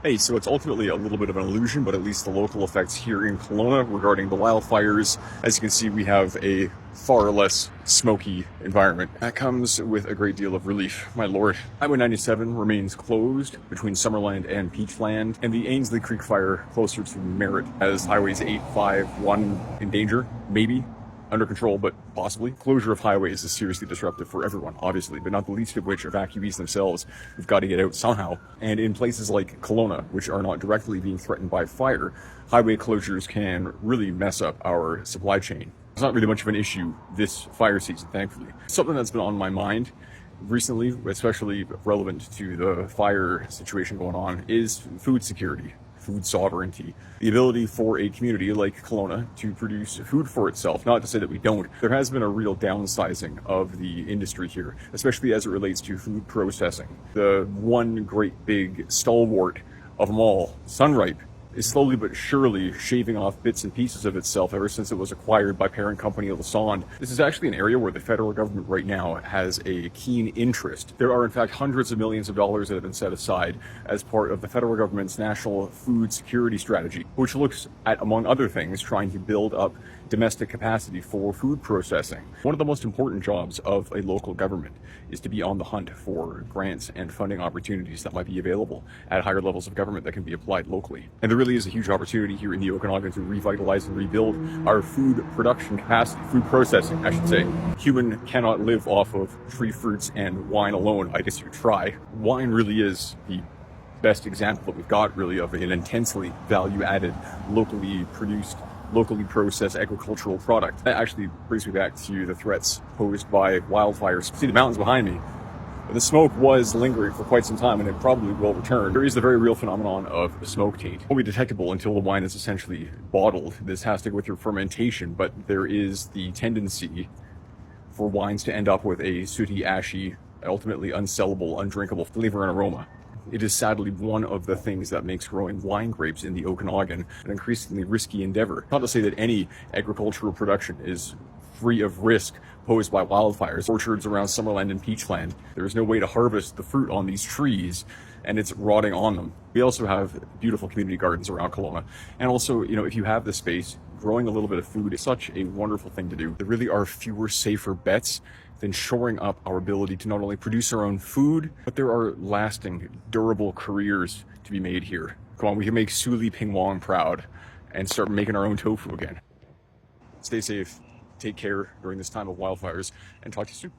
Hey, so it's ultimately a little bit of an illusion, but at least the local effects here in Kelowna regarding the wildfires. As you can see, we have a far less smoky environment. That comes with a great deal of relief, my lord. Highway 97 remains closed between Summerland and Peachland, and the Ainsley Creek fire closer to Merritt as highways 851 in danger, maybe under control, but possibly. Closure of highways is seriously disruptive for everyone, obviously, but not the least of which evacuees themselves who've got to get out somehow. And in places like Kelowna, which are not directly being threatened by fire, highway closures can really mess up our supply chain. It's not really much of an issue this fire season, thankfully. Something that's been on my mind recently, especially relevant to the fire situation going on, is food security, food sovereignty, the ability for a community like Kelowna to produce food for itself. Not to say that we don't. There has been a real downsizing of the industry here, especially as it relates to food processing. The one great big stalwart of them all, Sunripe, is slowly but surely shaving off bits and pieces of itself ever since it was acquired by parent company Lassonde. This is actually an area where the federal government right now has a keen interest. There are in fact hundreds of millions of dollars that have been set aside as part of the federal government's national food security strategy, which looks at, among other things, trying to build up domestic capacity for food processing. One of the most important jobs of a local government is to be on the hunt for grants and funding opportunities that might be available at higher levels of government that can be applied locally. And there really is a huge opportunity here in the Okanagan to revitalize and rebuild our food production capacity, food processing, I should say. Human cannot live off of tree fruits and wine alone. I guess you try. Wine really is the best example that we've got, really, of an intensely value-added, locally produced, locally processed agricultural product. That actually brings me back to the threats posed by wildfires. See the mountains behind me? The smoke was lingering for quite some time, and it probably will return. There is the very real phenomenon of the smoke taint. It won't be detectable until the wine is essentially bottled. This has to go through fermentation, but there is the tendency for wines to end up with a sooty, ashy, ultimately unsellable, undrinkable flavor and aroma. It is sadly one of the things that makes growing wine grapes in the Okanagan an increasingly risky endeavor. Not to say that any agricultural production is free of risk posed by wildfires. Orchards around Summerland and Peachland, there is no way to harvest the fruit on these trees, and it's rotting on them. We also have beautiful community gardens around Kelowna. And also, if you have the space, growing a little bit of food is such a wonderful thing to do. There really are fewer, safer bets than shoring up our ability to not only produce our own food, but there are lasting, durable careers to be made here. Come on, we can make Suli Ping Wong proud and start making our own tofu again. Stay safe, take care during this time of wildfires, and talk to you soon.